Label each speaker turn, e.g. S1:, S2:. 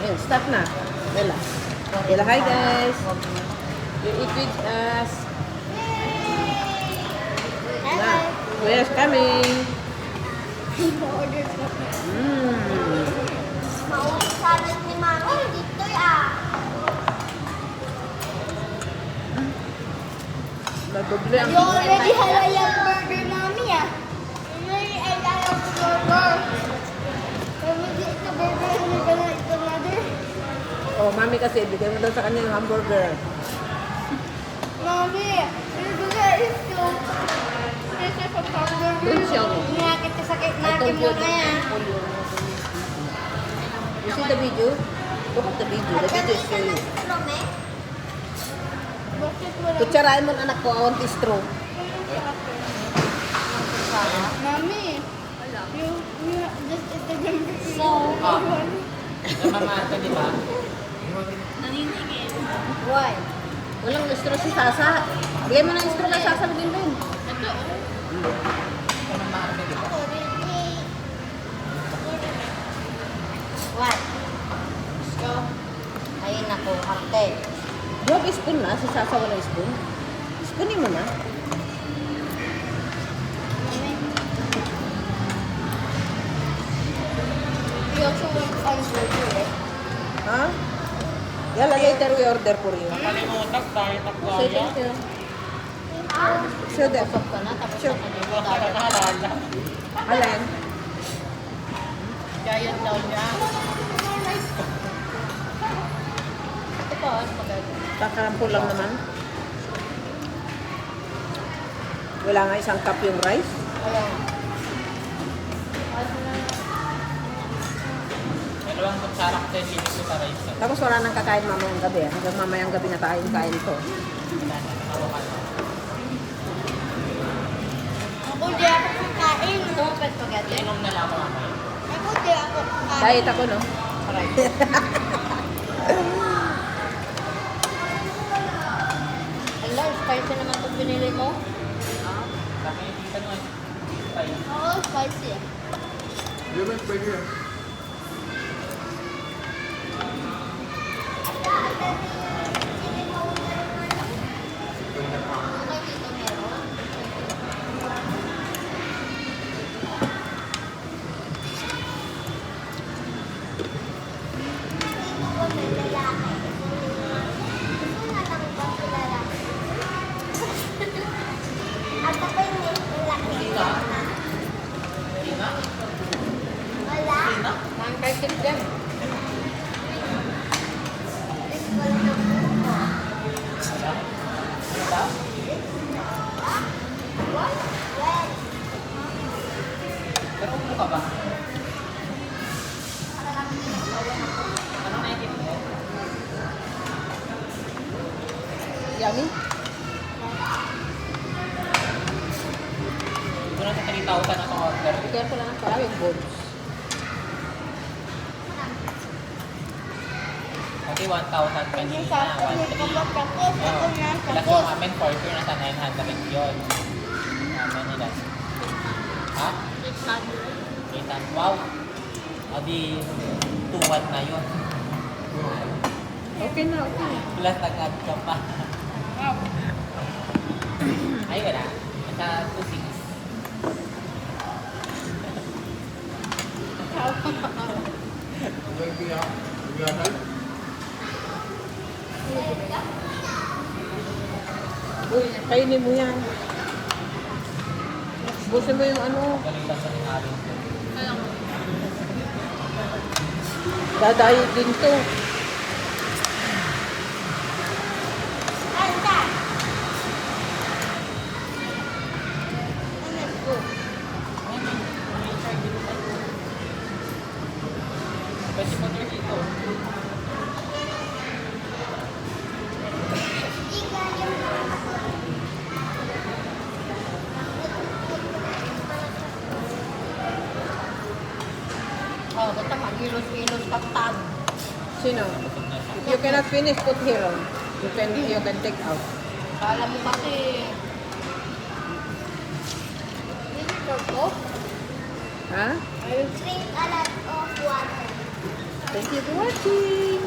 S1: Ayun, stop na. Bella. Bella, hi guys. You eat with us. Na. Where's coming?
S2: Sabi ni Mami, dito
S1: Nagdoble ang
S2: You already had a young burger, Mami Already ate a young burger. When we get the burger and we're gonna eat another.
S1: Oh, mami kasi, bigay mo daw sa kanya yung hamburger.
S2: Mami, you're gonna eat yung this is a hamburger.
S1: Good siya.
S2: Nakakit ka sakit
S1: I
S2: natin
S1: told
S2: mo
S1: you.
S2: kaya.
S1: You see the video? Look at the video. The video is showing.
S2: Bakit wala?
S1: Kutsarain mo anak ko, I want this straw.
S2: Mami, you just eat the burger. So,
S3: Namamata, di ba?
S1: Why? Walang straw si Sasa. Bigay mo ng straw kay Sasa, bigyan din.
S3: Namamata, di ba?
S2: what? So, ayun ako, arte.
S1: You have spoon na? Si Sasa walang spoon? Spoonin mo na.
S2: We also want some burger, eh?
S1: Ha? Yala, later we order for you.
S3: Nakalimutan, tayo takbo
S1: Say
S3: yan.
S1: thank you. Show them.
S2: Busog ka na, tapos
S1: Sure.
S2: nakalimutan.
S3: Naalala.
S1: Alan.
S3: Giant daw niya.
S2: Ito pa, maganda.
S1: Kakarampo lang naman. Wala nga isang cup yung rice.
S2: Ayan.
S3: Dalawang kutsara ko tayo sinig ko sa rice.
S1: Tapos wala nang kakain mamayang gabi. Hanggang mamayang gabi na tayo kain to.
S2: Ako di ako kakain. Ito mo pa spaghetti?
S3: Inom na lang ako mamaya.
S2: Ako di ako kakain.
S1: Diet ako, no?
S2: Ala, spicy naman itong pinili mo.
S3: Kami dito no. Tayo.
S2: Oo, spicy. Okay, dito meron.
S1: Kain kayo tip dyan.
S3: Pero upo ka ba? Ano nakikita mo?
S1: Yummy?
S3: Ito na sa 3,000 na itong order.
S1: Bigyan ko lang ang parang yung bones.
S3: Kasi 1,000 kanina, 1,300. Plus yung amin, for sure, nasa 900 yun. Amin nila. Ha? 800. Wow! O di, 2,1 na yun.
S1: Okay na, okay.
S3: Plus nag-add ka pa. Ay, wala. Nasa 2,600.
S1: Uy, kainin mo yan. Busin mo yung ano.
S3: Galitan sa ninalin ko.
S1: Dadayo din to.
S3: Pwede mo dito.
S2: Oh, basta magilos-gilos kaptag.
S1: Sino? If you cannot finish, put here on. You can take out.
S2: Kala mo kasi... This is for coke?
S1: Ha?
S2: I will drink a lot of water.
S1: Thank you for watching.